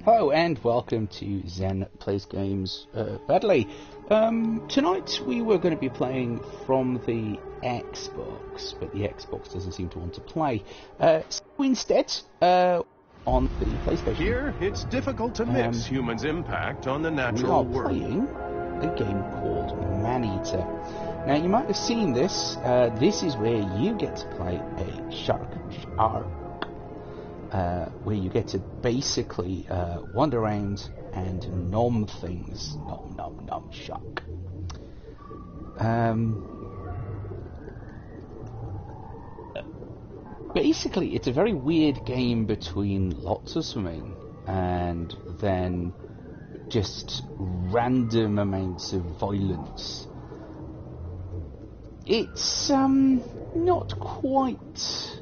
Hello and welcome to Zen Plays Games Badly. Tonight we were going to be playing from the Xbox, but the Xbox doesn't seem to want to play. So instead, on the PlayStation. Here, it's difficult to miss humans' impact on the natural world. We are playing a game called Maneater. Now you might have seen this. This is where you get to play a shark. Where you get to basically wander around and nom things. Nom, nom, nom, shark. Basically, it's a very weird game between lots of swimming and then just random amounts of violence. It's not quite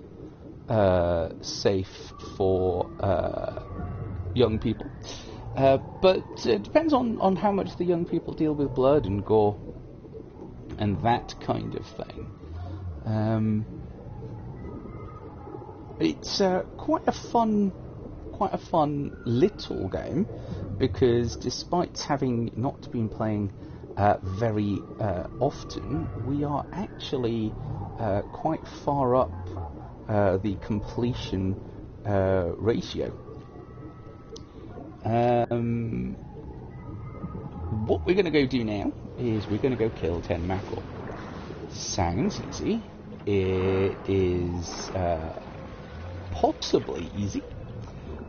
safe for young people, but it depends on how much the young people deal with blood and gore and that kind of thing. It's quite a fun little game, because despite having not been playing very often, we are actually quite far up the completion ratio. What we're going to go do now is we're going to go kill 10 mackerel. Sounds easy. It is possibly easy.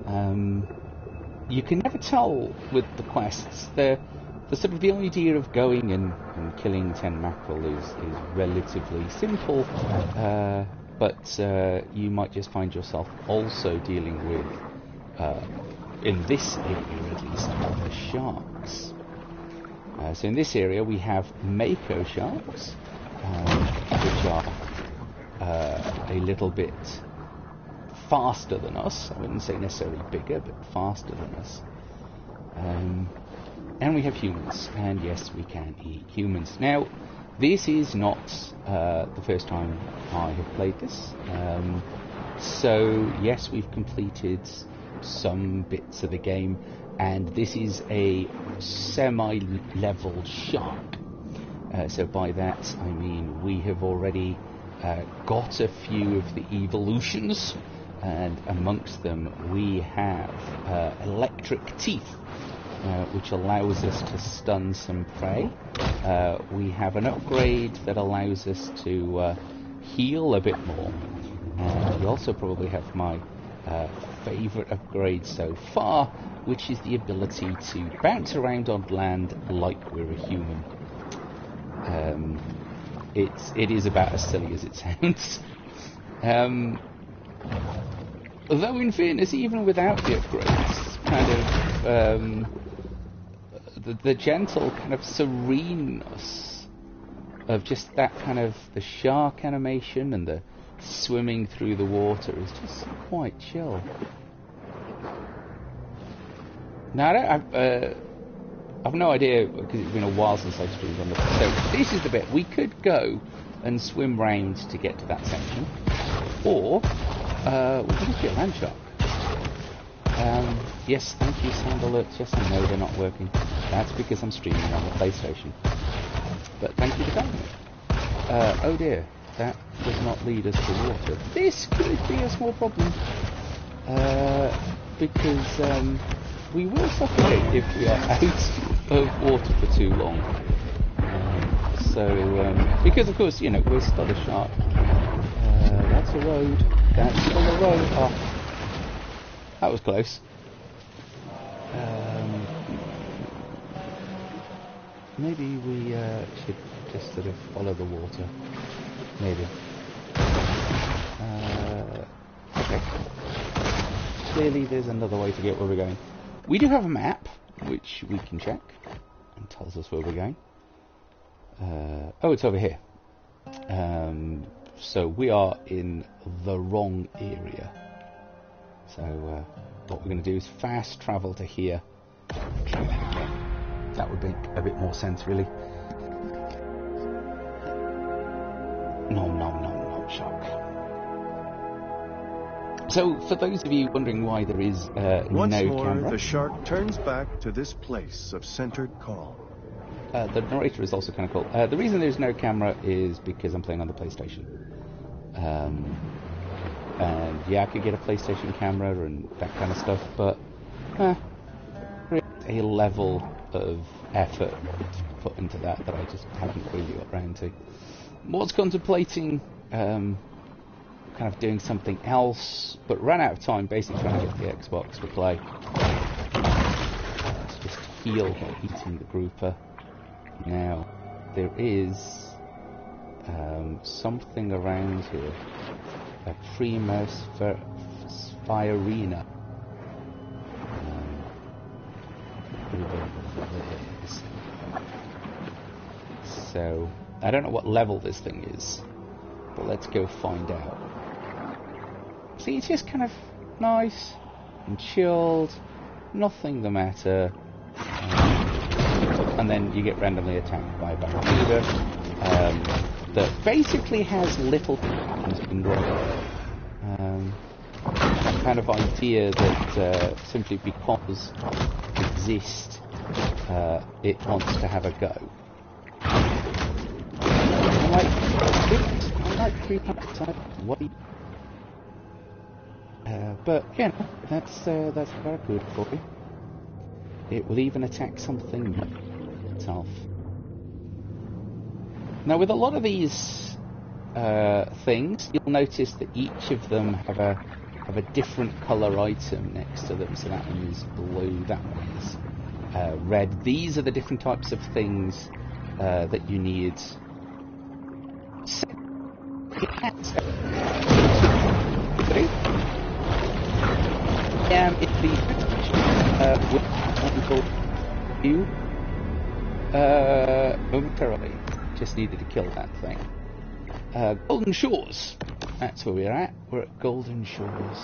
You can never tell with the quests. The sort of the idea of going and killing 10 mackerel is relatively simple. But you might just find yourself also dealing with, in this area at least, the sharks. So in this area we have mako sharks, which are a little bit faster than us. I wouldn't say necessarily bigger, but faster than us. And we have humans, and yes, we can eat humans. Now, this is not the first time I have played this. So, yes, we've completed some bits of the game, and this is a semi-level shark. So by that, I mean we have already got a few of the evolutions, and amongst them we have electric teeth, which allows us to stun some prey. We have an upgrade that allows us to heal a bit more. And we also probably have my favourite upgrade so far, which is the ability to bounce around on land like we're a human. It is about as silly as it sounds. Though in fairness, even without the upgrades, kind of the gentle kind of sereneness of just that kind of the shark animation and the swimming through the water is just quite chill. Now I've no idea, because it's been a while since I've streamed on this. So this is the bit we could go and swim round to get to that section, or we could just get a land shark. Yes, thank you, sound alerts. Yes, I know they're not working. That's because I'm streaming on the PlayStation. But thank you for telling me. Oh dear, that does not lead us to water. This could be a small problem, because we will suffocate if we are out of water for too long. Because of course, you know, we're still a shark. That's a road. That's still a road. Oh, that was close. Maybe we should just sort of follow the water. Maybe. Okay. Clearly there's another way to get where we're going. We do have a map, which we can check, and tells us where we're going. Oh, it's over here. So we are in the wrong area. So what we're going to do is fast travel to here. That would make a bit more sense, really. Nom nom nom nom shark. So, for those of you wondering why there is Once no more, camera, the shark turns back to this place of centered calm. the narrator is also kind of cool. The reason there's no camera is because I'm playing on the PlayStation. And yeah, I could get a PlayStation camera and that kind of stuff, but there is a level of effort put into that I just haven't really got around to. Was contemplating kind of doing something else, but ran out of time basically trying to get the Xbox to play. Let's just heal by eating the grouper. Now, there is something around here. A Primus Spirina. So, I don't know what level this thing is, but let's go find out. See, it's just kind of nice and chilled, nothing the matter, and then you get randomly attacked by a barracuda that basically has little things in rubber. That kind of idea that simply because it exists, it wants to have a go. I'm like 3 times wait. But you know, that's very good for you. It will even attack something itself. Now, with a lot of these things, you'll notice that each of them have a different colour item next to them. So that one is blue, that one is red. These are the different types of things that you need. So, it's the you momentarily just needed to kill that thing. Golden Shores, that's where we're at. We're at Golden Shores.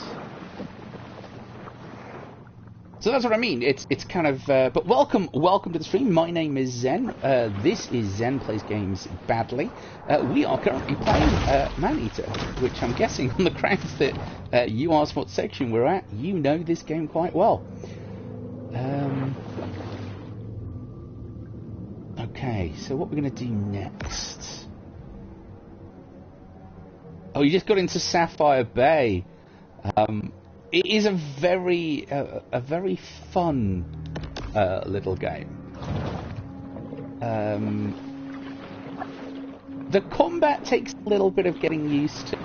So that's what I mean. It's kind of. But welcome to the stream. My name is Zen. This is Zen Plays Games Badly. We are currently playing Maneater, which I'm guessing on the grounds that you asked what section we're at, you know this game quite well. Okay, so what we're going to do next? Oh, you just got into Sapphire Bay. It is a very fun little game. The combat takes a little bit of getting used to,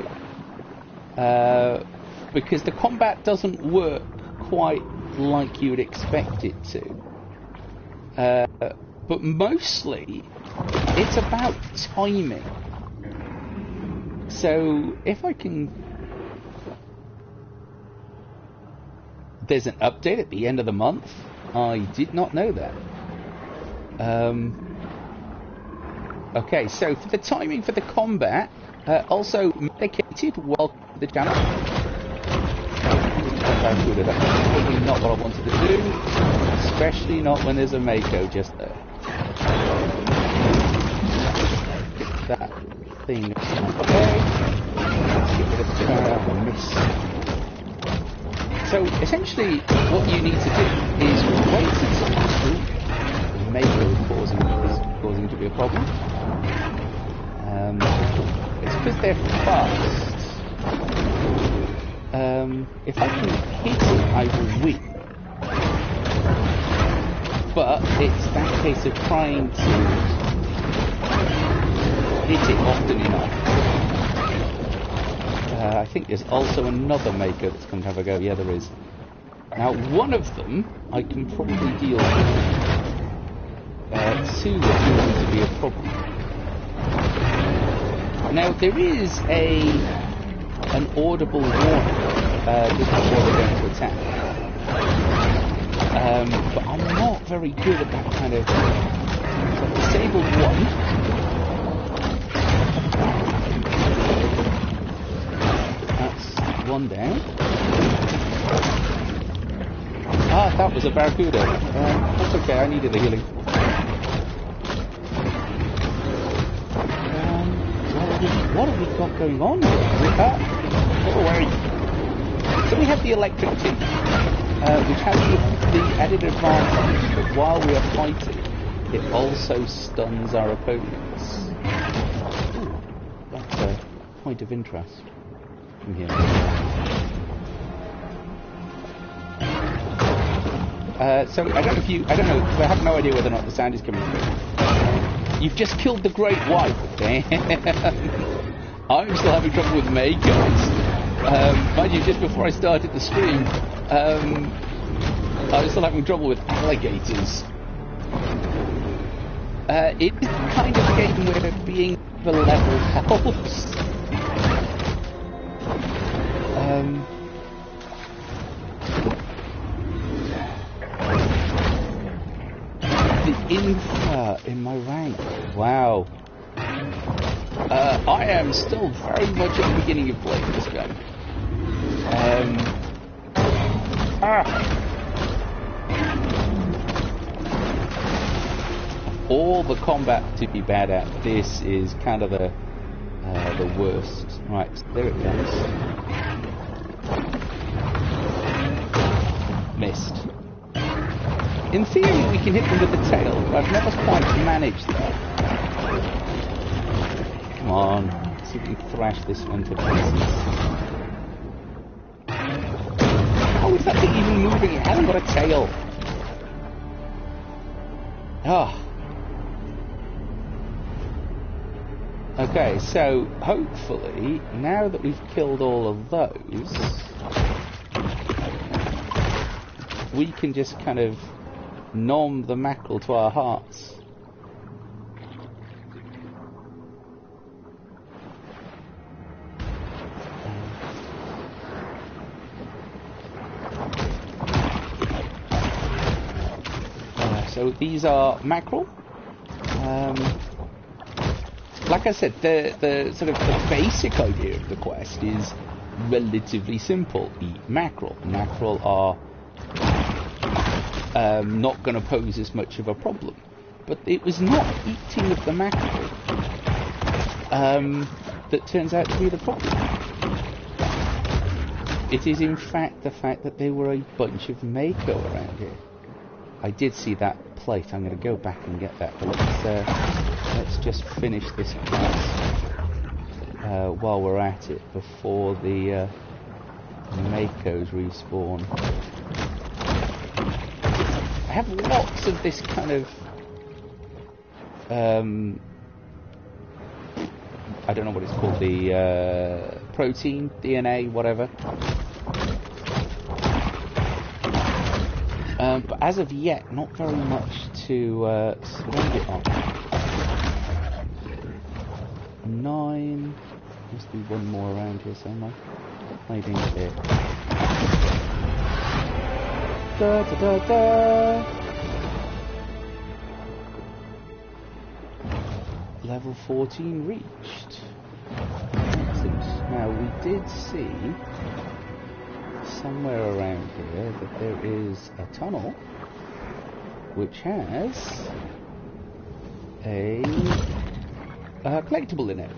because the combat doesn't work quite like you would expect it to. But mostly, it's about timing. So if I can. There's an update at the end of the month. I did not know that. Okay, so for the timing for the combat, also medicated, welcome to the channel. That's probably not what I wanted to do, especially not when there's a Mako just there. Get that thing okay. Let's get rid of the miss. So essentially, what you need to do is wait until the Mako is causing to be a problem. It's because they're fast. If I can hit it, I will win. But it's that case of trying to hit it often enough. I think there's also another Mako that's going to have a go. Yeah, there is. Now, one of them I can probably deal with. Two are going to be a problem. Now, there is an audible warning just before they're going to attack. But I'm not very good at that kind of... So I've disabled one. One down. Ah, that was a barracuda. That's okay, I needed the healing. What have we got going on here? Go away. So we have the electric tea, which has the added advantage that while we are fighting, it also stuns our opponents. Ooh, that's a point of interest from here. So I don't know, because I have no idea whether or not the sound is coming through. You've just killed the Great White. Damn. I'm still having trouble with Makos. Mind you, just before I started the stream, I was still having trouble with alligators. It's kind of a game where being the level helps. The infra in my rank. Wow. I am still very much at the beginning of playing this game. All the combat to be bad at, this is kind of the worst. Right, so there it comes. Missed. In theory, we can hit them with the tail, but I've never quite managed that. Come on, let's see if we can thrash this one to pieces. How is that thing even moving? It hasn't got a tail. Ah. Okay, so hopefully, now that we've killed all of those, we can just kind of nom the mackerel to our hearts. So these are mackerel. Like I said, the sort of the basic idea of the quest is relatively simple. Eat mackerel. Mackerel are not going to pose as much of a problem. But it was not eating of the mackerel that turns out to be the problem. It is in fact the fact that there were a bunch of Mako around here. I did see that plate. I'm going to go back and get that. But let's just finish this class while we're at it before the Makos respawn. I have lots of this kind of I don't know what it's called, the protein, DNA, whatever. But as of yet, not very much to spend it on. 9. Must be one more around here somewhere. Hiding here. Da da da da. Level 14 reached. Excellent. Now we did see somewhere around here that there is a tunnel which has a collectible in it.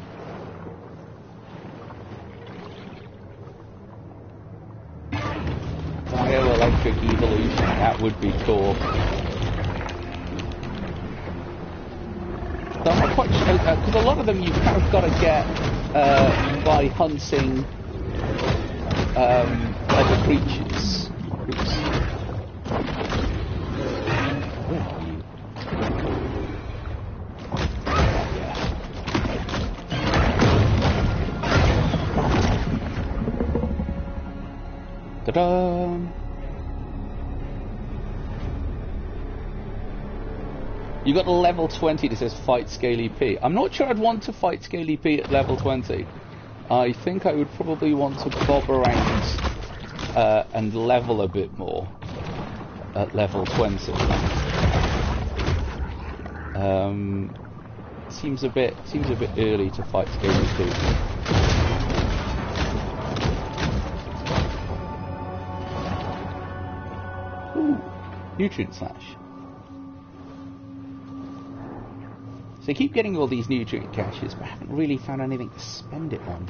Bioelectric evolution, that would be cool. So I'm not quite sure, because a lot of them you've kind of got to get by hunting other creatures. Oops. Where are you? Yeah. Ta-da! You got a level 20 that says fight Scaly P. I'm not sure I'd want to fight Scaly P at level 20. I think I would probably want to bob around and level a bit more at level 20. Seems a bit early to fight Scaly P. Ooh, nutrient slash. So I keep getting all these nutrient caches, but I haven't really found anything to spend it on.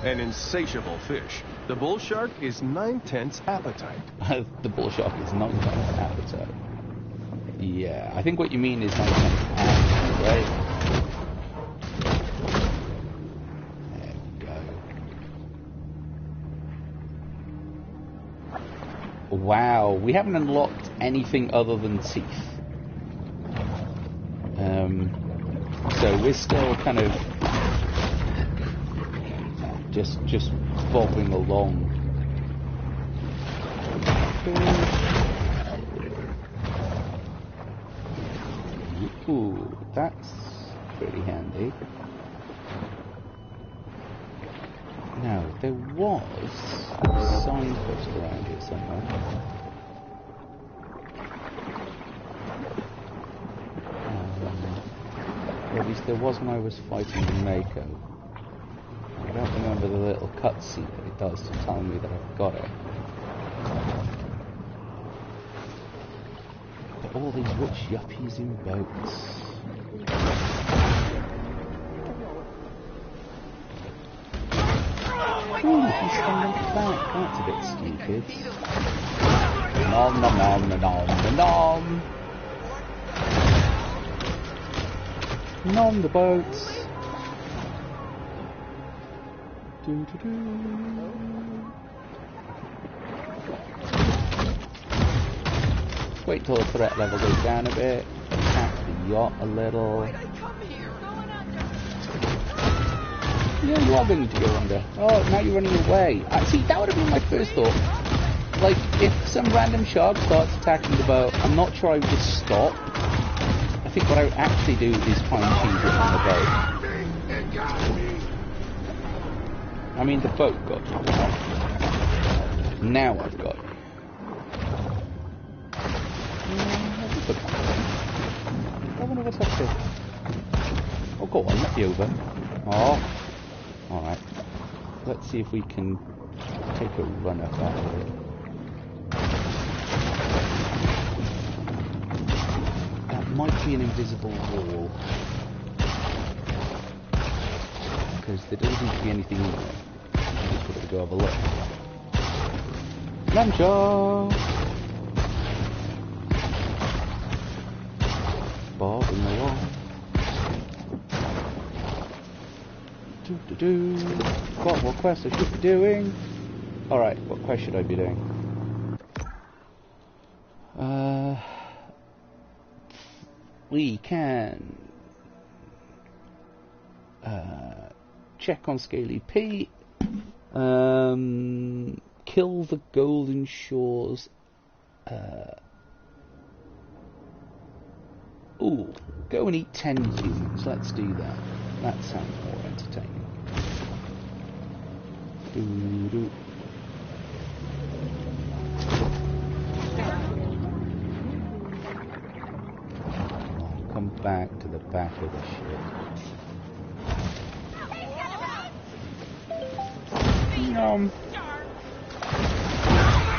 An insatiable fish. The bull shark is 9/10 appetite. The bull shark is 9/10 appetite. Yeah, I think what you mean is 9/10 appetite, right? There we go. Wow, we haven't unlocked anything other than teeth. So we're still kind of just bobbing along. Ooh, that's pretty handy. Now, there was a signpost around here somewhere. Or at least there was when I was fighting Mako. I don't remember the little cutscene that it does to tell me that I've got it. But all these rich yuppies in boats. Ooh, he's standing back. That's a bit stupid. Nom nom nom nom nom nom. Nom the boats. Do, do, do. Wait till the threat level goes down a bit. Attack the yacht a little. Yeah, you are going to go under. Oh, now you're running away. See, that would have been my first thought. Like, if some random shark starts attacking the boat, I'm not sure I would just stop. I think what I would actually do is try and change it on the boat. I mean, the boat got me. Now I've got it. I wonder what's up here. Oh, go on, let me over. Oh, alright. Let's see if we can take a run up out of it. That might be an invisible wall. Because there doesn't seem to be anything in there. Just got to go have a look. Launcher! Bob in the wall. What quest I should be doing? Alright, what quest should I be doing? We can check on Scaly P, kill the Golden Shores. Ooh, go and eat 10 humans. Let's do that. That sounds more entertaining. Doo-doo. Come back to the back of the ship.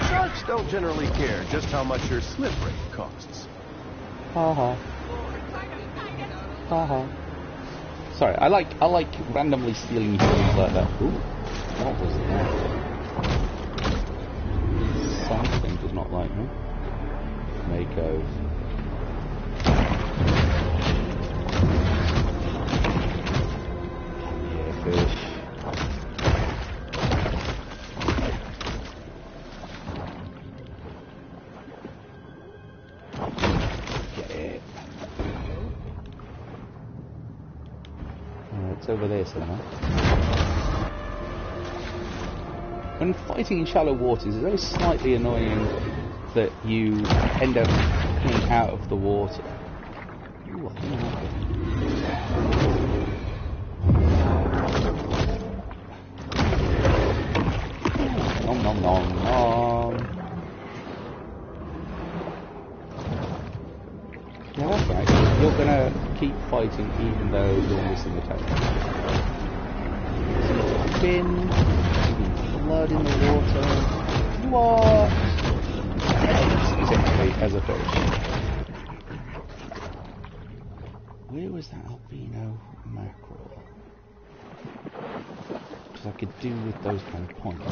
Sharks don't generally care just how much your slip rate costs. Ha ha. Ha ha. Sorry, I like randomly stealing things like that. Ooh, what was that? Something does not like me. Mako. Yeah, fish. It's over there somewhere. When fighting in shallow waters, it's very slightly annoying that you end up coming out of the water. Ooh, I think nom nom nom nom. Yeah, that's right. You're gonna keep fighting even though you're missing the token. Spin, blood in the water. What? Essentially, as a fish. Where was that albino mackerel? because I could do with those kind of points.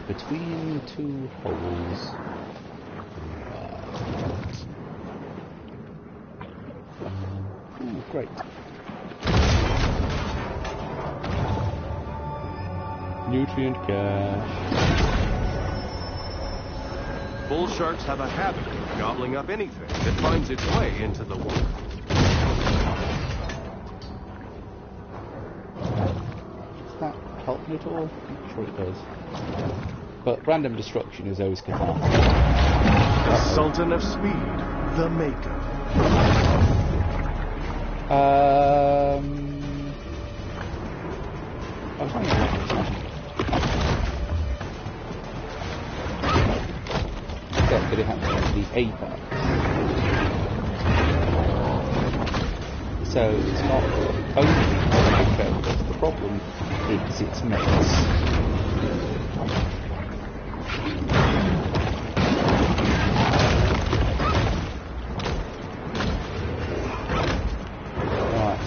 Between two holes. Ooh, great. Nutrient cache. Bull sharks have a habit of gobbling up anything that finds its way into the water. Does that help me at all? I'm not sure it does. But random destruction is always cathartic. The Sultan of Speed, the Mako. I was wondering what it was. Except that it happens to be apex. So it's not only the Mako that's the problem, it's its mates.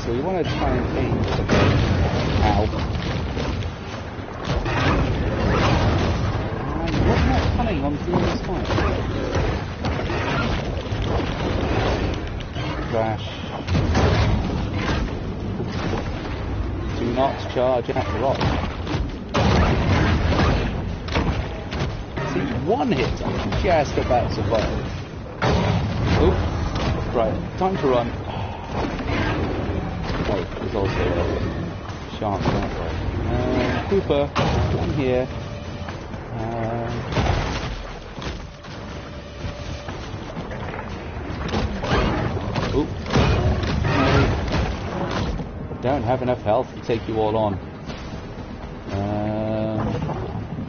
So we want to try and aim for the ow. And wasn't that cunning on doing this fight? Crash. Do not charge at the rock. See, one hit I can just about survive. Oop. Right, time to run. Oh, there's also a shark that way. Cooper, down here. Oop. Don't have enough health to take you all on.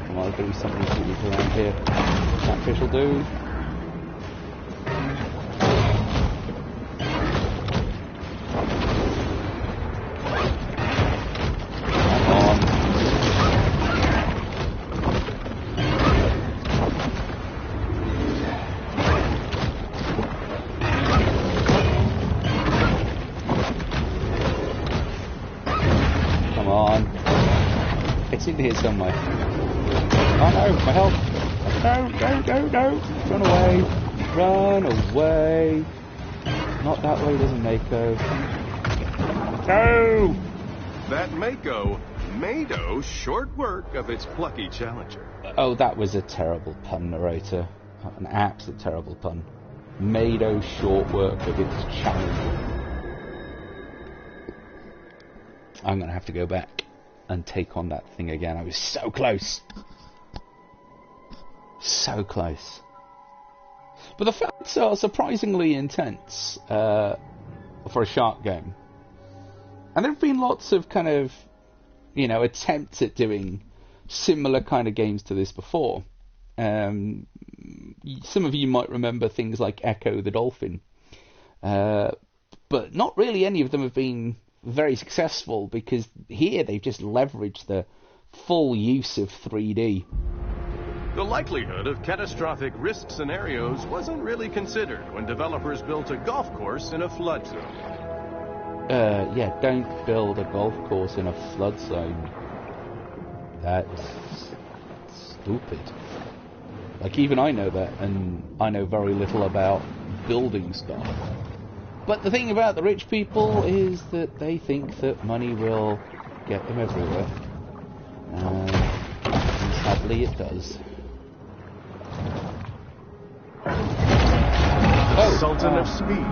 Come on, I'll do something to around here. That fish will do. It's in here somewhere. Oh no, my health! No! Run away! Run away! Not that way, doesn't Mako. No! That Mako made short work of its plucky challenger. Oh, that was a terrible pun, narrator. An absolute terrible pun. Made short work of its challenger. I'm gonna have to go back and take on that thing again. I was so close. So close. But the fights are surprisingly intense for a shark game. And there have been lots of kind of, attempts at doing similar kind of games to this before. Some of you might remember things like Echo the Dolphin. But not really any of them have been very successful, because here they've just leveraged the full use of 3D. The likelihood of catastrophic risk scenarios wasn't really considered when developers built a golf course in a flood zone. Yeah, don't build a golf course in a flood zone. That's stupid. Like, even I know that, and I know very little about building stuff. But the thing about the rich people is that they think that money will get them everywhere. And sadly it does. Oh, Sultan of Speed,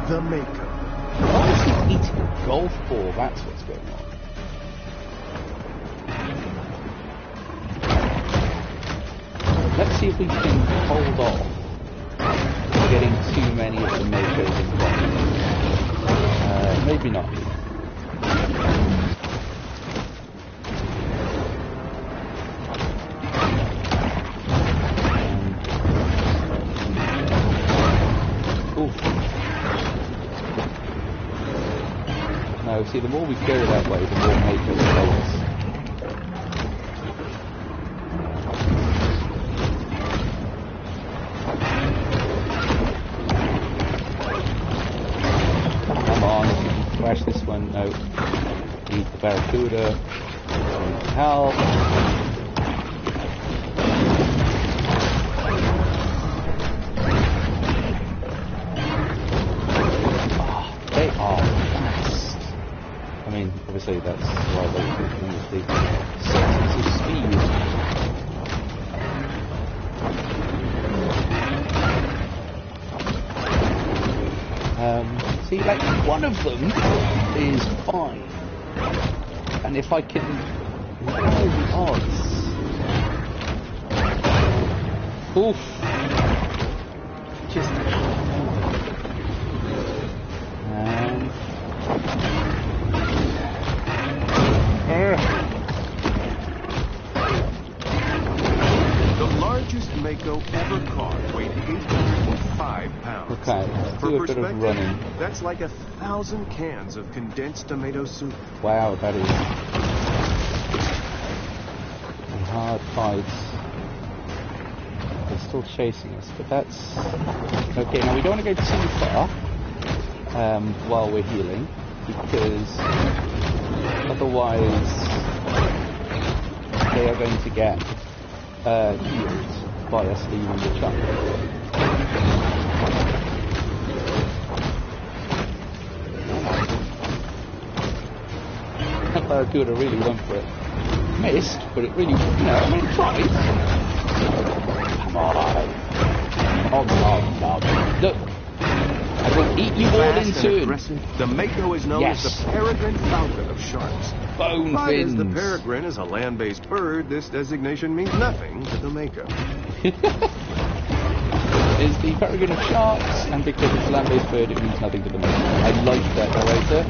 the Mako. Why is he eating a golf ball? That's what's going on. Let's see if we can hold off getting too many of the Makos involved. Maybe not. No, see, the more we go that way, the more Makos follow us. soda. Help. They are fast. I mean, obviously that's why they put them with the sense of speed. See, like, one of them is fine. And if I can... What are the odds? Oof. Just... The largest Mako ever caught weighed 805 pounds. Okay, let's do a bit of running. That's like 1,000 cans of condensed tomato soup. Wow, that is... And hard fights. They're still chasing us, but that's... Okay, now we don't want to go too far while we're healing, because otherwise they are going to get healed by us leaving the chunk. That Barracuda really went for it. Missed, but it really, I mean, it tried. Come on. Oh, no. Look. I will eat you all in turn. The Mako is known as the peregrine falcon of sharks. Bone But fins. as the peregrine is a land-based bird, this designation means nothing to the Mako. Is the peregrine of sharks, and because it's a land-based bird, it means nothing to the Mako. I like that narrator.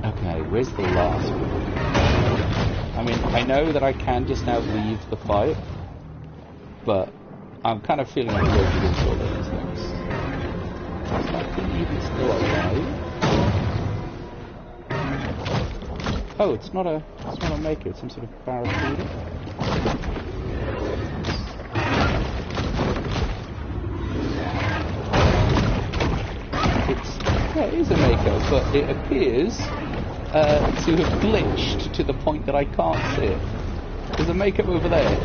Okay, where's the last one? I mean, I know that I can just now leave the fight, but I'm kind of feeling like we're against all those things. I believe it's still alive. Oh, it's not a Maker, it's some sort of barracuda. Yeah, it is a Mako, but it appears to have glitched to the point that I can't see it. There's a Mako over there.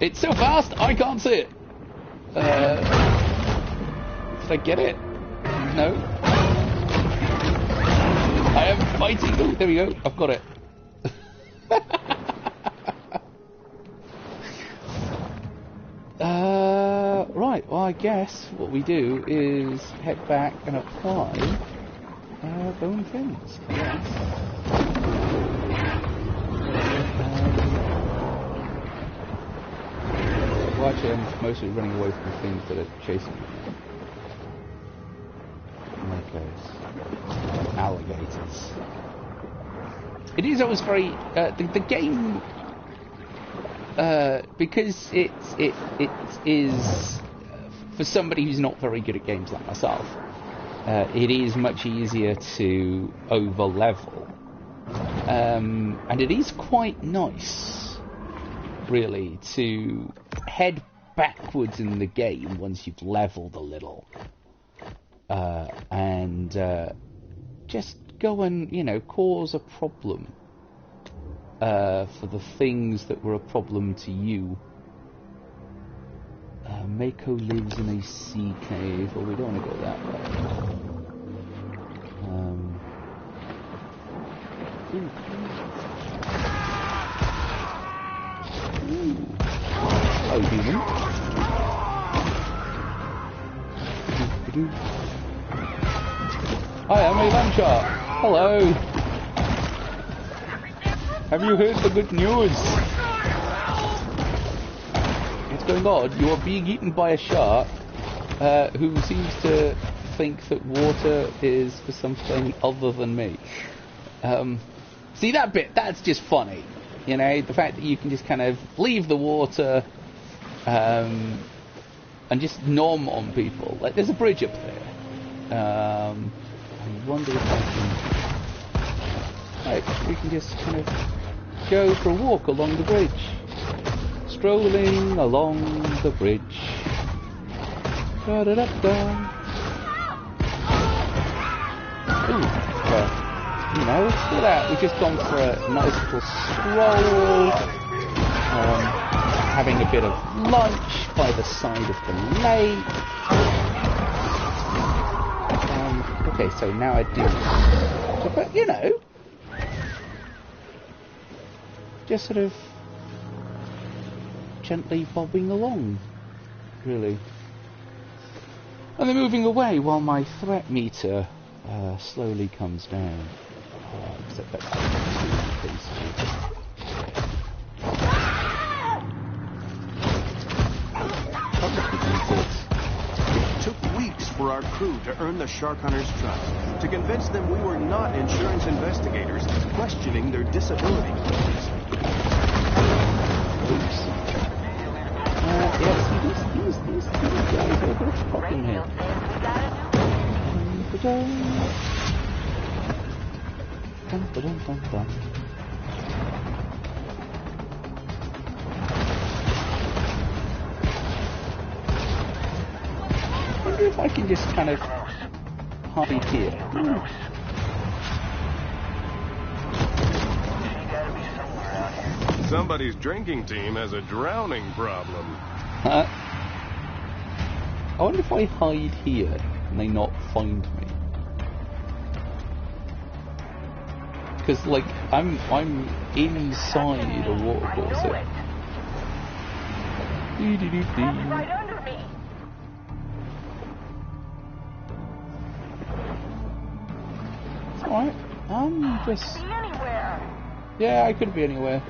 It's so fast, I can't see it. Did I get it? No. I am fighting. Oh, there we go. I've got it. Right, well, I guess what we do is head back and apply bone fins, I guess. Well, actually, I'm mostly running away from the things that are chasing me. Makos. Alligators. It is always very... the game... because it is for somebody who's not very good at games like myself, it is much easier to over level, and it is quite nice, really, to head backwards in the game once you've leveled a little, and just go and cause a problem. For the things that were a problem to you. Mako lives in a sea cave. Well, we don't want to go that way. Hello, human. Hi, I'm a land shark. Hello. Have you heard the good news? What's going on? You are being eaten by a shark who seems to think that water is for something other than me. See that bit? That's just funny. The fact that you can just kind of leave the water and just nom on people. Like, there's a bridge up there. I wonder if I can... Right, we can just kind of go for a walk along the bridge. Strolling along the bridge. Da-da-da-da. Ooh, well, you know, look at that. We've just gone for a nice little stroll, having a bit of lunch by the side of the lake. Okay, so now I do, but you know, just sort of gently bobbing along, really. And they're moving away while my threat meter slowly comes down. Except that's It took weeks for our crew to earn the shark hunters' trust, to convince them we were not insurance investigators questioning their disability claims. Oops. Yeah, see, these guys are a bit of a problem here. Dun, dun, dun, dun, dun. I wonder if I can just kind of hide here. Somebody's drinking team has a drowning problem. I wonder if I hide here and they not find me. Because, like, I'm inside a watercourse. Right under me. It's alright. I'm just... Be anywhere. Yeah, I could be anywhere.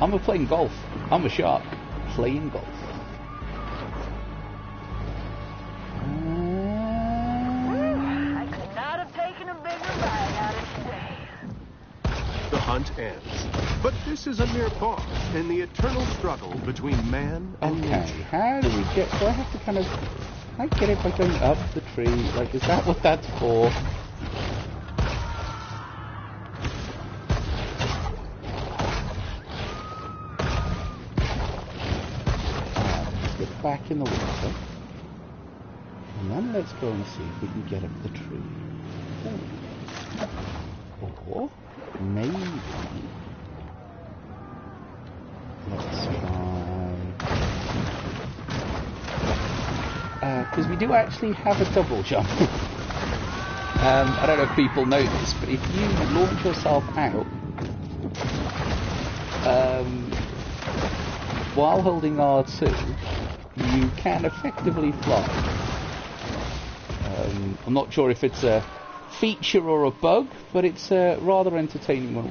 I'm playing golf. I'm a shark. Playing golf. I could not have taken a bigger ride out of today. The hunt ends. But this is a mere pause in the eternal struggle between man and Okay, nature. how do we get... Do I have to kind of... I get it by going up the tree. Like, is that what that's for? Let's get back in the water. And then let's go and see if we can get up the tree. Or maybe... Let's try... Because we do actually have a double jump. I don't know if people know this, but if you launch yourself out while holding R2, you can effectively fly. I'm not sure if it's a feature or a bug, but it's a rather entertaining one,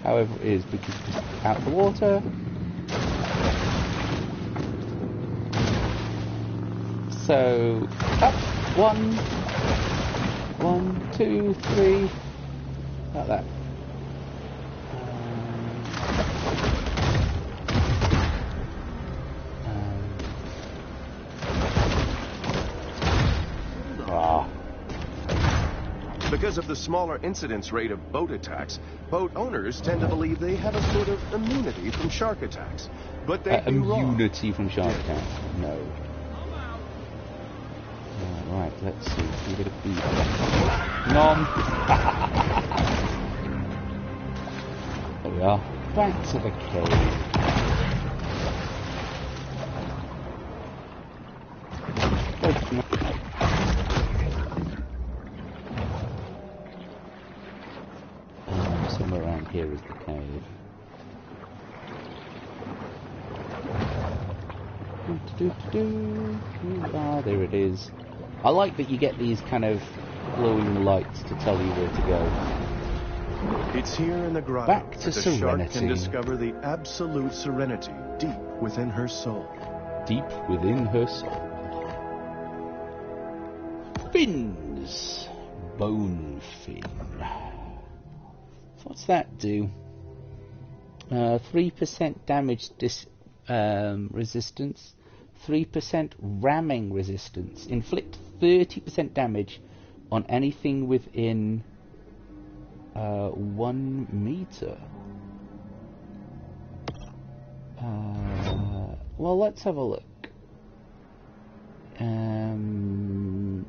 however it is, because it's out of the water. So, up, 1, 2, 3, like that. Because of the smaller incidence rate of boat attacks, boat owners tend to believe they have a sort of immunity from shark attacks. But they'd be wrong. Immunity from shark attacks? No. Right, let's see. Can we get a feed? Nom! There we are. Back to the cave. Somewhere around here is the cave. Ah, there it is. I like that you get these kind of glowing lights to tell you where to go. It's here in the grotto Back to that the shark serenity. can discover the absolute serenity deep within her soul. Deep within her soul. Fins! Bone fin. What's that do? 3% damage resistance, 3% ramming resistance. Inflict 30% damage on anything within 1 meter. Well, let's have a look.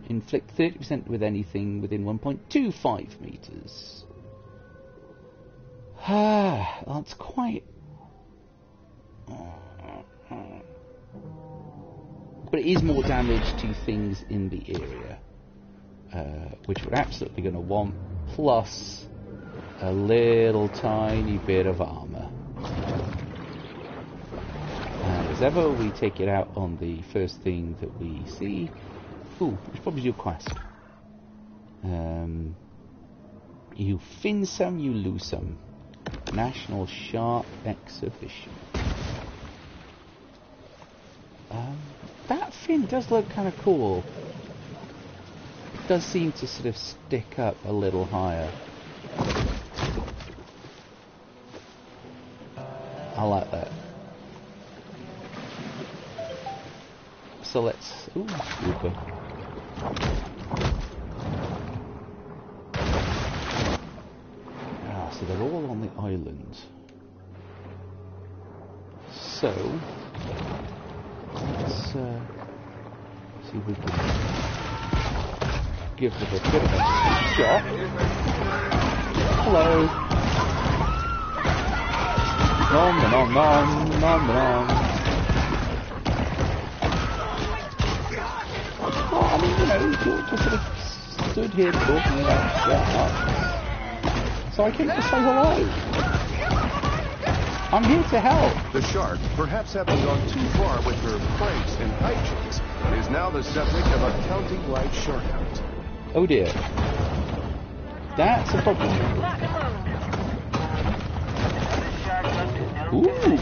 Inflict 30% with anything within 1.25 meters. That's quite... But it is more damage to things in the area, which we're absolutely going to want, plus a little tiny bit of armor. And as ever, we take it out on the first thing that we see. Ooh, we should probably do a quest. You fin some, you lose some. National Shark Exhibition. That fin does look kind of cool. It does seem to sort of stick up a little higher. I like that. So let's... Ooh, super. So they're all on the island. So let's see if we can give them a bit of a shot. Hello. Nom nom nom nom nom. Well, I mean, you know, you're just sort of stood here talking about sharks. So I came to say hello. I'm here to help. The shark, perhaps having gone too far with her pranks and hijinks, is now the subject of a county-wide shark hunt. Oh dear. That's a problem. Ooh,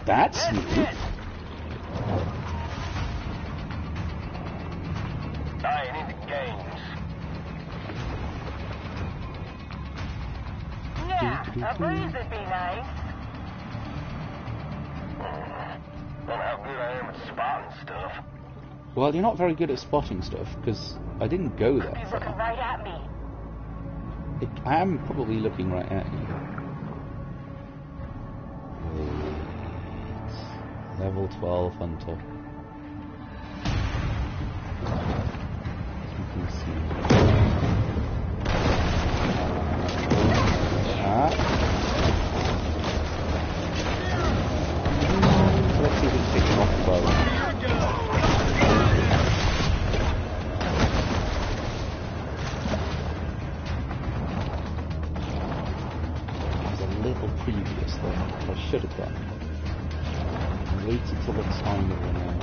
that's new. I ain't into games. Yeah, a breeze would be nice. Don't know how good I am at spotting stuff. Well, you're not very good at spotting stuff, because I didn't go there. He's looking right at me. I am probably looking right at you. Level 12 Hunter. You can see. So let's see if it's picking off the bow. There's a little previous though, which I should have done. Waited till the time to run out.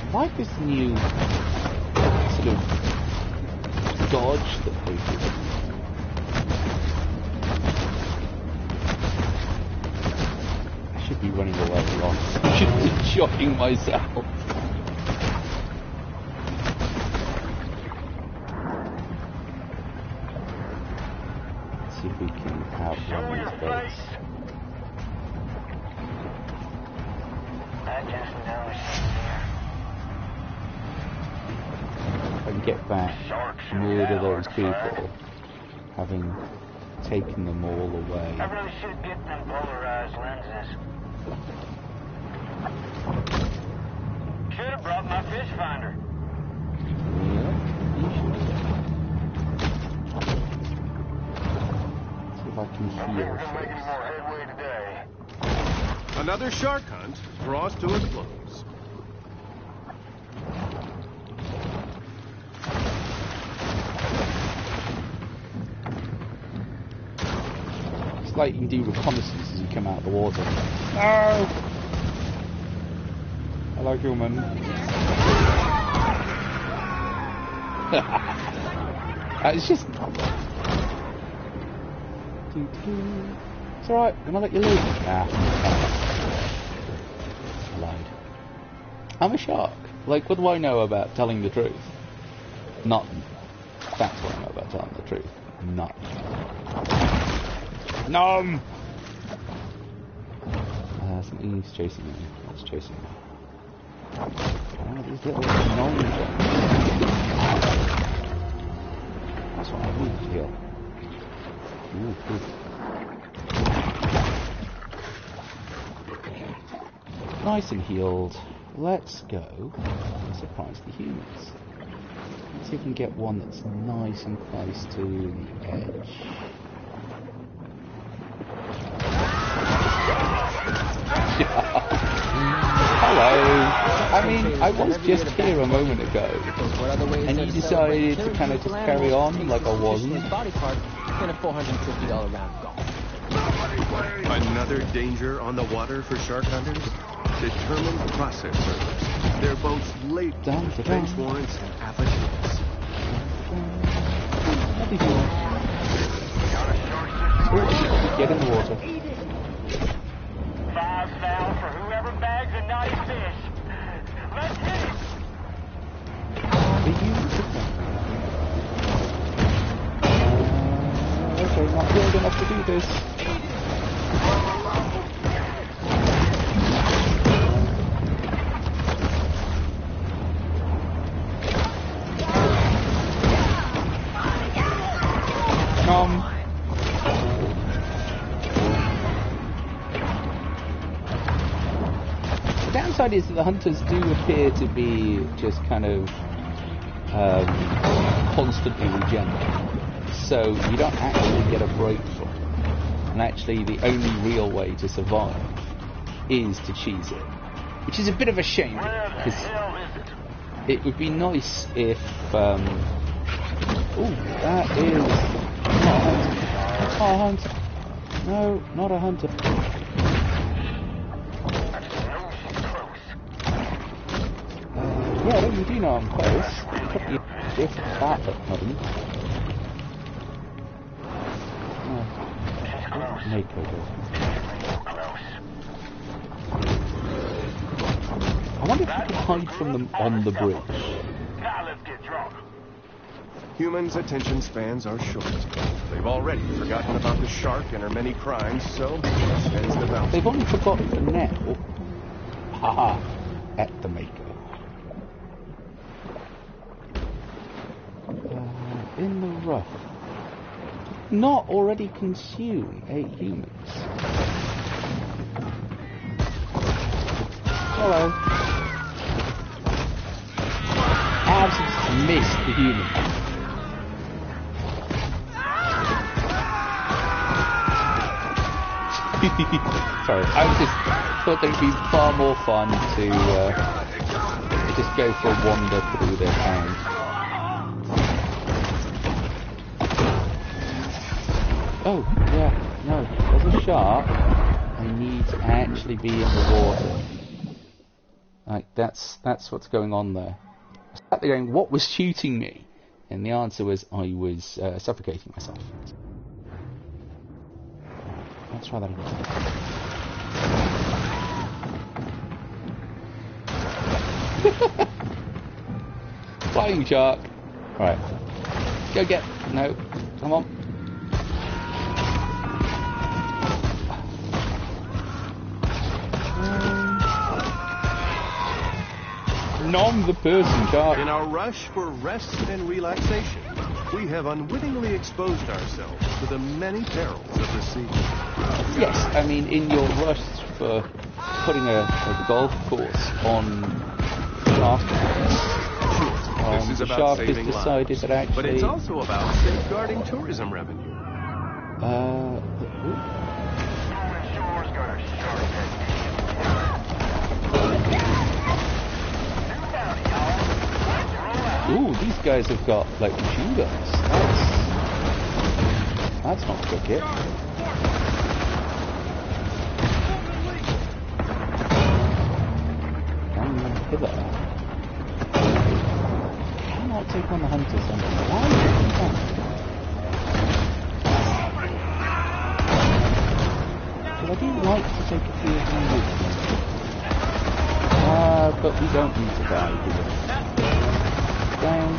I like this new sort of dodge that they do. I should be running away along. I should be shocking myself. Let's see if we can outrun these boats. I just know she's If I can get back, murder those people, having taken them all away. I really should get them polarized lenses. Should have brought my fish finder. Yeah, you should. See if I can We're heal gonna make any first. more headway today. Another shark hunt draws to a close. It's like you can do reconnaissance as you come out of the water. No! Hello, human. It's just... It's alright, I'm gonna let you leave. Nah. I lied. I'm a shark. Like, what do I know about telling the truth? Nothing. That's what I know about telling the truth. Nothing. No! Something's chasing me. What's chasing me? Oh, these little annoying things. That's what I need to heal. Ooh, good. nice and healed. Let's go and surprise the humans. Let's see if we can get one that's nice and close to the edge. Hello! I mean, I was just here a moment ago, and you decided to kind of just carry on like I wasn't. Body part in a $450 round golf. Another danger on the water for shark hunters? Determined process servers. Their boats late with defense warrants and applications. Get in the water. 5 foul for whoever bags a naughty fish. Let's hit it. Okay, not good enough to do this. The downside is that the hunters do appear to be just kind of constantly regenerating, so you don't actually get a break from it. And actually the only real way to survive is to cheese it, which is a bit of a shame, because it would be nice if oh, that is not a hunter. That's not a hunter. No, not a hunter. Yeah, you do know I'm close. Probably if that at home. I wonder if you can hide from them on the bridge. Now let's get drunk. Humans' attention spans are short. They've already forgotten about the shark and her many crimes, so this ends the bounty. They've only forgotten for now. Haha, at the maker. In the rough. Not already consume 8 humans. Hello. Abs just missed the human. Sorry, I just thought it would be far more fun to just go for a wander through their town. Oh, yeah, no, there's a shark. I need to actually be in the water. Like, that's what's going on there. I sat there going, what was shooting me? And the answer was, I was suffocating myself. Let's try that again. Flying shark. Alright. Go get... No. Come on. Nom the person shark. In our rush for rest and relaxation, we have unwittingly exposed ourselves to the many perils of the sea. Yes, I mean, in your rush for putting a golf course on Shaft, This is the about Shaft saving has decided lives, that actually... but it's also about safeguarding tourism revenue. Ooh, these guys have got, like, machine guns. That's not cricket. Hither. Cannot take on the hunters then. Why did you come? Because I do like to take a few of them with me. But we don't need to die, do we? Down.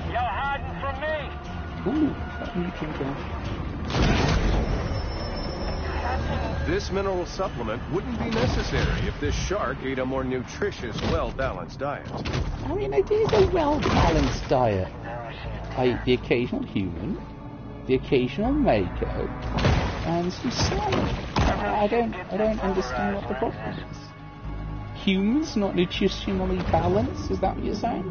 You're hiding from me. Ooh, that neutron gun. This mineral supplement wouldn't be necessary if this shark ate a more nutritious, well-balanced diet. I mean, it is a well-balanced diet. I eat the occasional human, the occasional Mako, and some salmon. I don't understand what the problem is. Humans not nutritionally balanced? Is that what you're saying?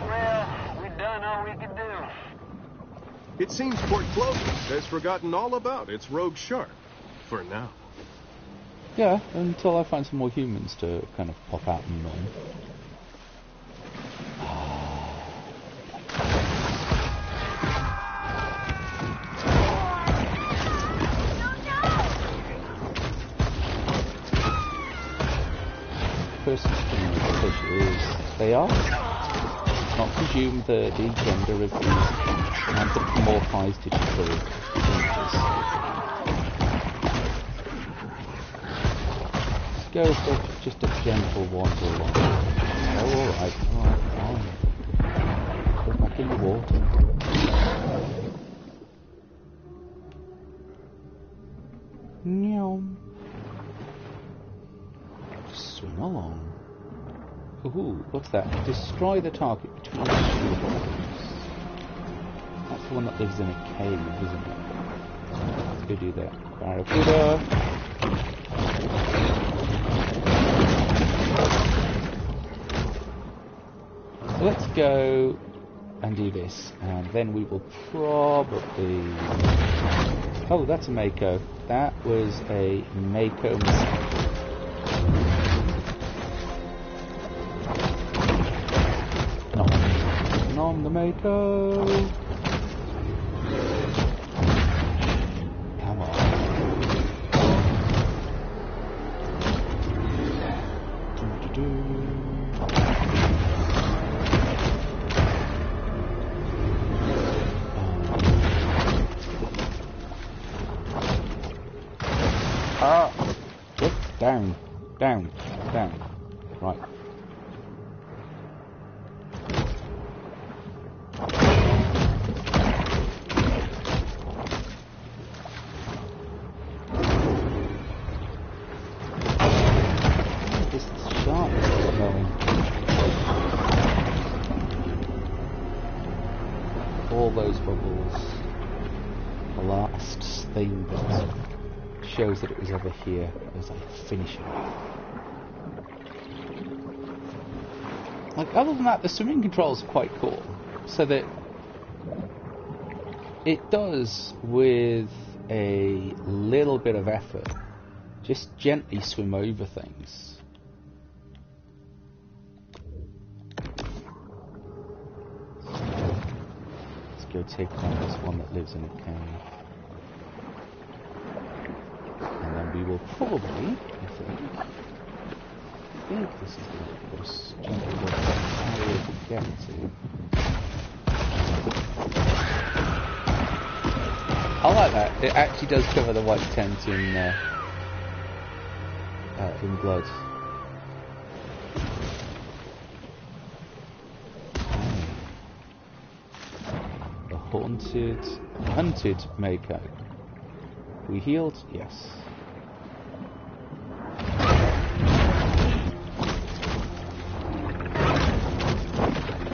Well, we done all we could do. It seems Port Clovis has forgotten all about its rogue shark. For now. Yeah, until I find some more humans to kind of pop out and run. Person's is they are not presume the gender of these anthropomorphized digital images. Go for just a gentle wander along. Oh, alright, fine. Go back in the water. Meow. Swim along. Ooh, what's that? Destroy the target between the two holes. That's the one that lives in a cave, isn't it? Let's go do that. Barracuda. So let's go and do this, and then we will probably... Oh, that's a Mako. That was a Mako mistake. On the Mako. Come on. Get down, down, down. Right. All those bubbles. The last thing that shows that it was ever here as I finish it. Like, other than that, the swimming controls are quite cool. So that it does, with a little bit of effort, just gently swim over things. Go take on this one that lives in a cave, and then we will probably, I think this is the most gentle area to get to. I like that. It actually does cover the white tent in blood. Hunted Mako. We healed? Yes.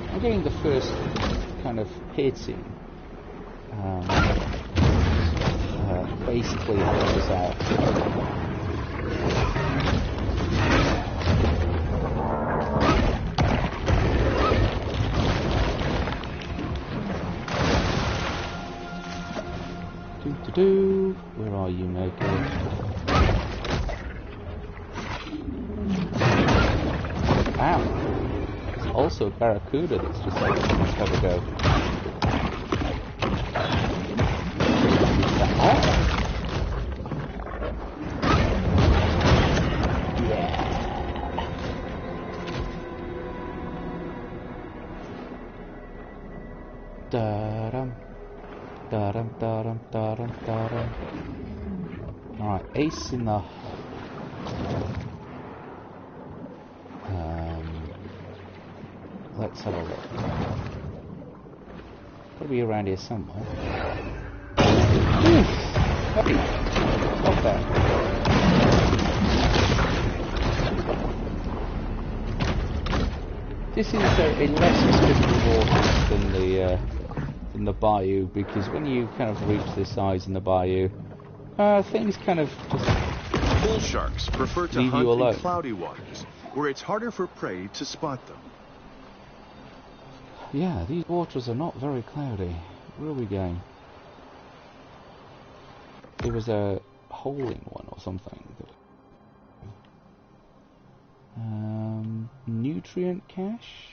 I'm getting the first kind of hitting. Basically helps us out. Where are you, Mako? Ow! There's also a barracuda that's just like, let's have a go. Yeah! Da-dum. Da-dum, da-dum, da-dum, da-dum. Alright, ace in the... let's have a look. Gotta be around here somewhere. Oof! Hey! Stop that. This is a less restricted water than the than the bayou, because when you kind of reach this size in the bayou, things kind of just Bull sharks prefer to leave hunt you alone. in cloudy waters, where it's harder for prey to spot them. Yeah, these waters are not very cloudy. Where are we going? There was a hole in one or something. Nutrient cache?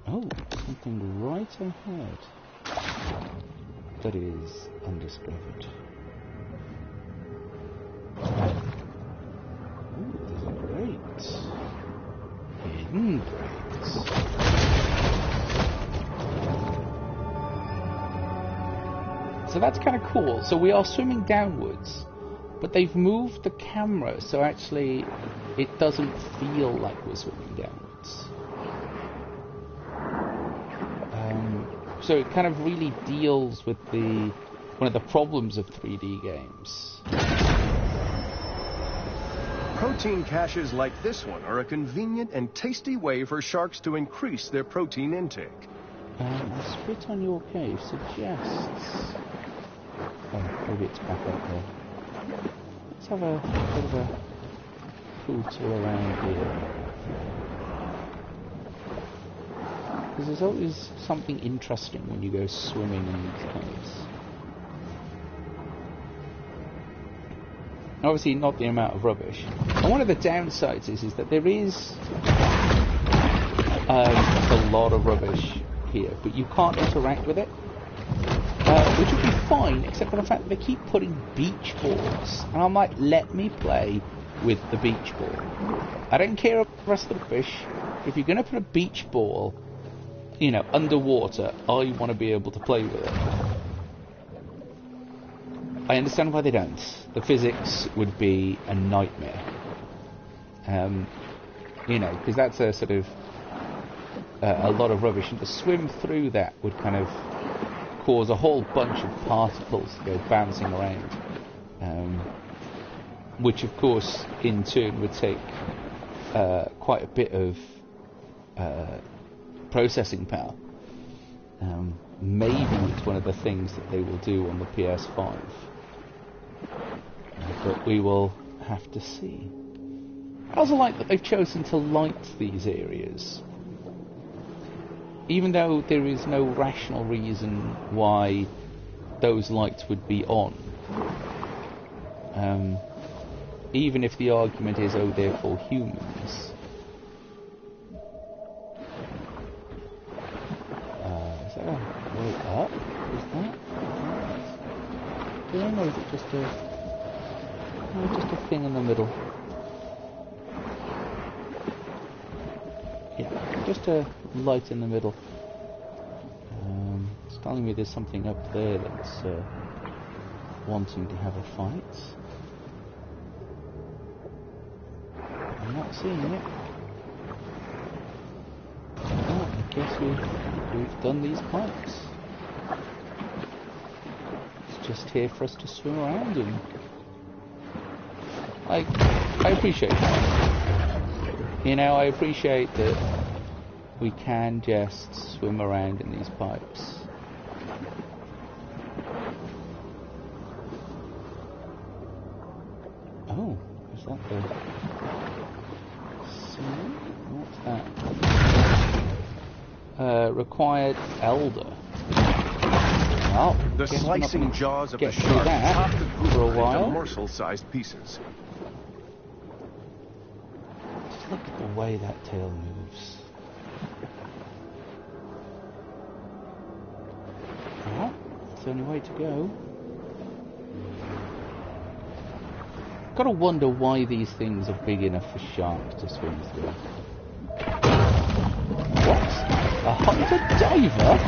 Oh, something right ahead. That is undiscovered. Ooh, there's a grate. Hidden grates. So that's kind of cool. So we are swimming downwards, but they've moved the camera, so actually it doesn't feel like we're swimming downwards. So it kind of really deals with one of the problems of 3D games. Protein caches like this one are a convenient and tasty way for sharks to increase their protein intake. The spit on your cave suggests... Oh, maybe it's back up there. Let's have a bit of a pootle around here. Because there's always something interesting when you go swimming in these caves. Obviously not the amount of rubbish. And one of the downsides is that there is a lot of rubbish here, but you can't interact with it. Which would be fine, except for the fact that they keep putting beach balls. And I'm like, let me play with the beach ball. I don't care about the rest of the fish. If you're going to put a beach ball, you know, underwater, I want to be able to play with it. I understand why they don't. The physics would be a nightmare. You know, because that's a sort of a lot of rubbish, and to swim through that would kind of cause a whole bunch of particles to go bouncing around, which of course in turn would take quite a bit of processing power. Maybe it's one of the things that they will do on the PS5, but we will have to see. I also like that they've chosen to light these areas, even though there is no rational reason why those lights would be on. Even if the argument is, oh, they're for humans. Is that a way up? Is that thing, or is it just a thing in the middle? Yeah, just a light in the middle. It's telling me there's something up there that's wanting to have a fight. I'm not seeing it. Oh, I guess we've done these pipes. It's just here for us to swim around in. I appreciate that. You know, I appreciate that we can just swim around in these pipes. Oh, is that the ceiling? What's that? Required elder. Well, The slicing jaws of the get through shark that chop the for a grouper into while. morsel-sized pieces. Just look at the way that tail moves. Well, it's the only way to go. Gotta wonder why these things are big enough for sharks to swim through. What? A hunter diver?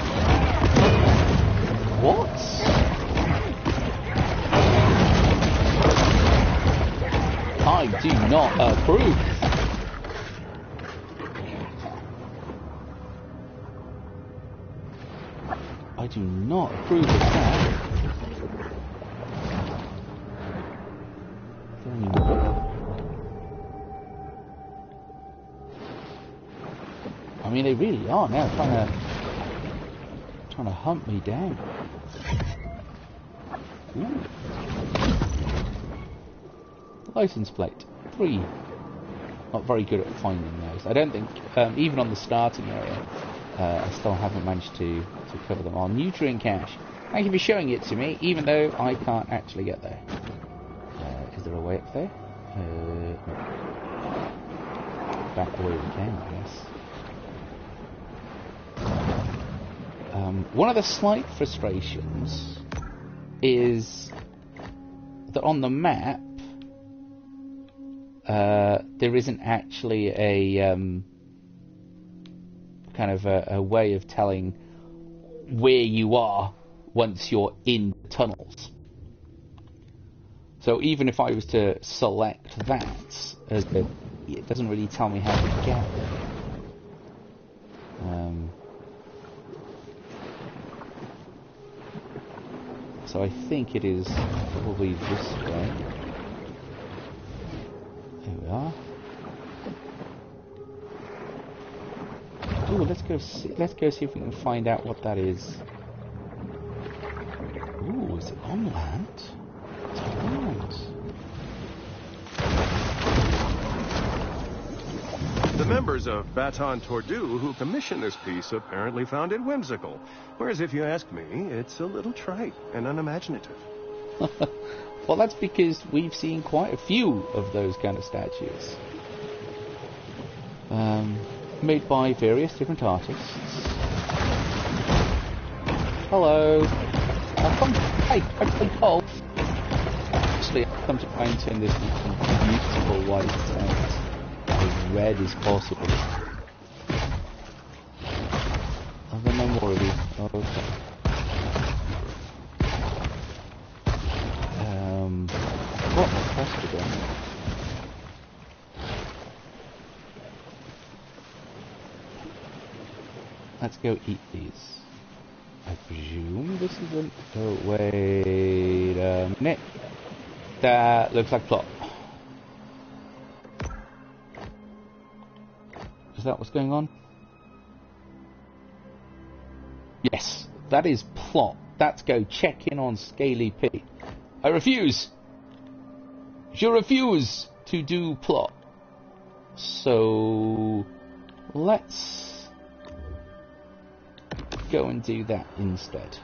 What? I do not approve. I do not approve of that. I mean, they really are now trying to Trying to hunt me down. Ooh. License plate 3. Not very good at finding those. I don't think, even on the starting area, I still haven't managed to cover them all. Nutrient cache. Thank you for showing it to me, even though I can't actually get there. Is there a way up there? No. Back the way we came, I guess. One of the slight frustrations is that on the map, there isn't actually a kind of a way of telling where you are once you're in the tunnels. So even if I was to select that, it doesn't really tell me how to get there. So I think it is probably this way. There we are. Ooh, let's go see if we can find out what that is. Ooh, is it on land? It's on land. The members of Baton Tordu who commissioned this piece apparently found it whimsical. Whereas if you ask me, it's a little trite and unimaginative. Well, that's because we've seen quite a few of those kind of statues. Made by various different artists. Hello. Hey, I play golf. Actually, I've come to try and turn this into beautiful white and as red as possible. Oh, there are no more of these. Oh, okay. What the cost again? Let's go eat these. I presume this isn't... Oh, wait a minute. That looks like plot. Is that what's going on? Yes, that is plot. Let's go check in on Scaly P. I refuse! Je refuse to do plot. So... let's... go and do that instead.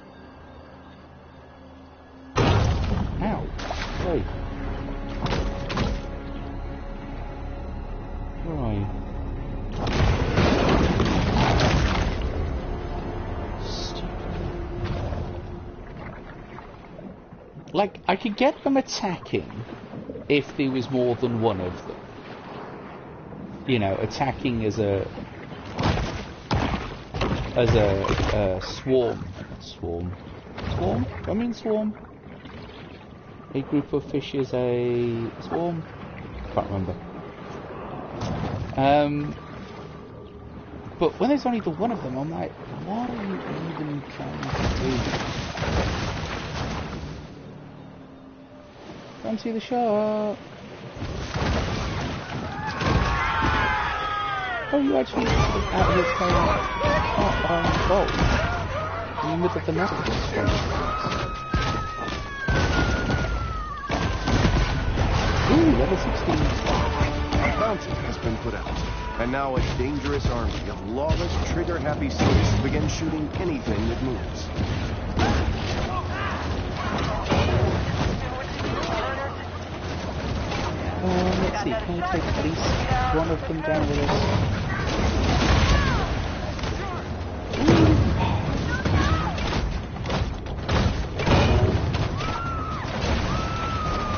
Ow! Sorry. Where are you? Stupid. Like, I could get them attacking if there was more than one of them. You know, attacking as a swarm. Swarm? I mean swarm. A group of fish is a swarm? Can't remember. But when there's only the one of them, I'm like, what are you even trying to do? Come see the shark! Oh, you actually out here playing golf in the middle of the night. Ooh, level 16. A bounty has been put out, and now a dangerous army of lawless, trigger-happy slaves begin shooting anything that moves. Let's see, can we take at least one of them down with us?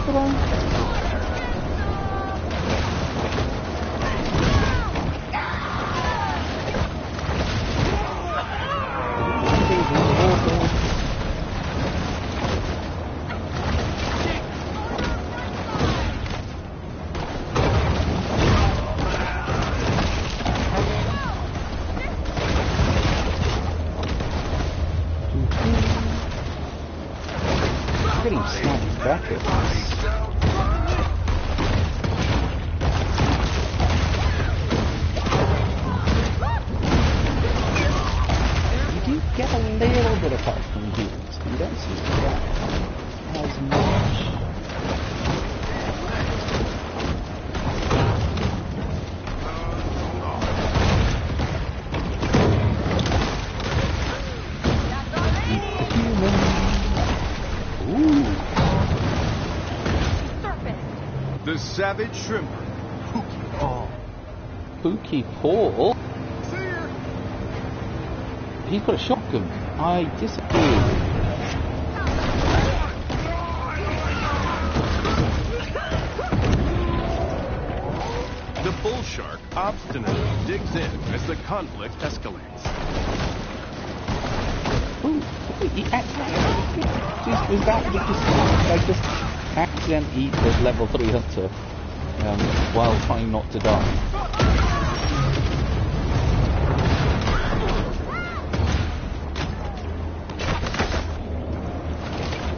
Come on. get a little bit of help from humans, but you don't seem to get as much. The Savage Shrimper, Pookie Paul. Pookie Paul? See ya. He's got a shotgun. I disagree. The bull shark obstinately digs in as the conflict escalates. Ooh, he actually... Was that just... I just accidentally eat the level 3 hunter while trying not to die.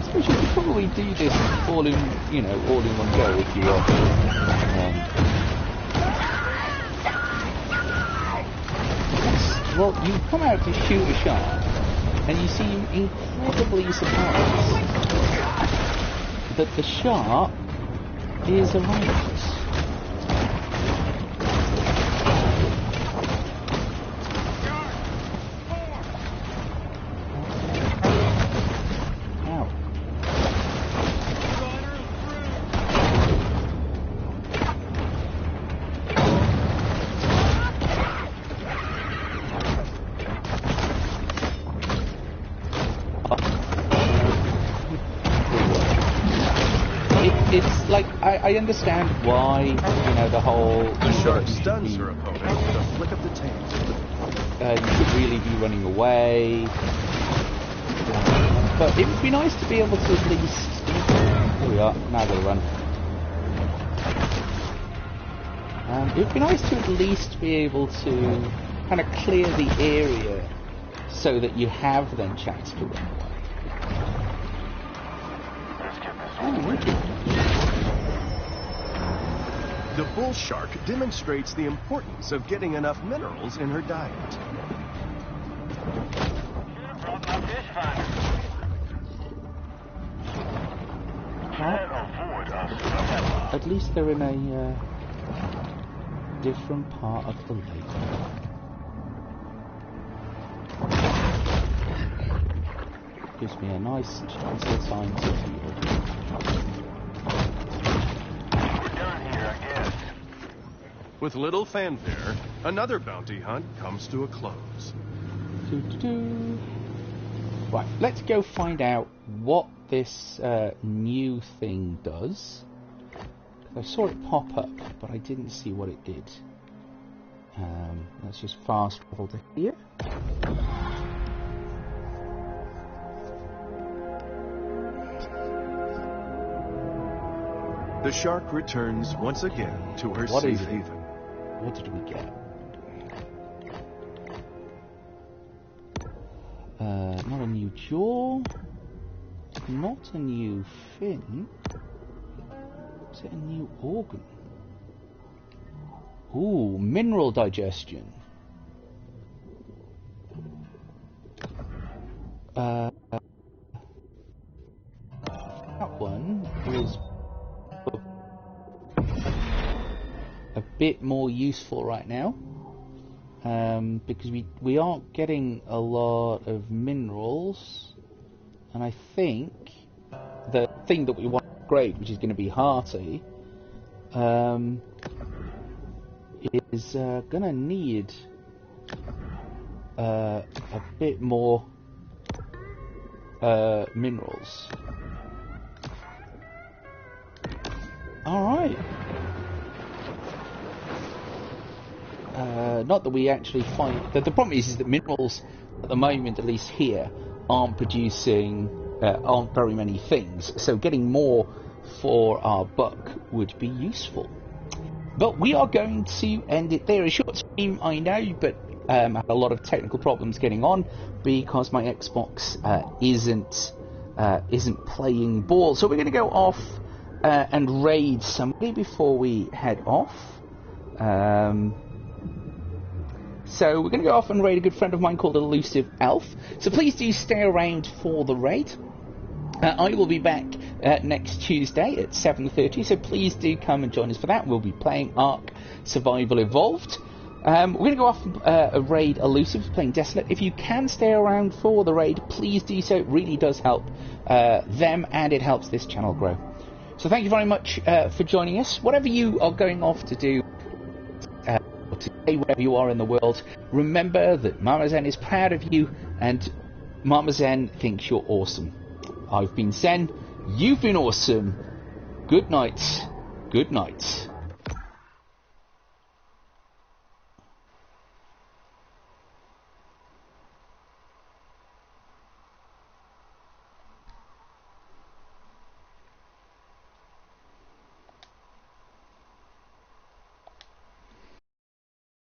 So you could probably do this all in, all in one go if you want. Well, you come out to shoot a shark, and you seem incredibly surprised that the shark is around us. It's like, I understand why, the whole... The shark stuns her opponent with a flick of the tail. You should really be running away. But it would be nice to be able to at least... Here we are, now I've got to run. It would be nice to at least be able to kind of clear the area so that you have then chance to run away. The bull shark demonstrates the importance of getting enough minerals in her diet. At least they're in a different part of the lake. Gives me a nice chance of time to heal. With little fanfare, another bounty hunt comes to a close. Right, let's go find out what this new thing does. I saw it pop up, but I didn't see what it did. Let's just fast travel to here. The shark returns once again to her safe haven. What did we get? Not a new jaw. Not a new fin. Is it a new organ? Ooh, mineral digestion. That one was a bit more useful right now, because we aren't getting a lot of minerals, and I think the thing that we want to upgrade, which is going to be hearty, is going to need a bit more minerals. Alright. Not that we actually find... The problem is that minerals, at the moment, at least here, aren't producing... aren't very many things. So getting more for our buck would be useful. But we are going to end it there. A short stream, I know, but I had a lot of technical problems getting on because my Xbox isn't playing ball. So we're going to go off and raid somebody before we head off. So we're going to go off and raid a good friend of mine called Elusive Elf. So please do stay around for the raid. I will be back next Tuesday at 7:30, so please do come and join us for that. We'll be playing Ark Survival Evolved. We're going to go off and raid Elusive, playing Desolate. If you can stay around for the raid, please do so. It really does help them, and it helps this channel grow. So thank you very much for joining us. Whatever you are going off to do, or today, wherever you are in the world, remember that Mama Zen is proud of you, and Mama Zen thinks you're awesome. I've been Zen, you've been awesome. Good night. Good night.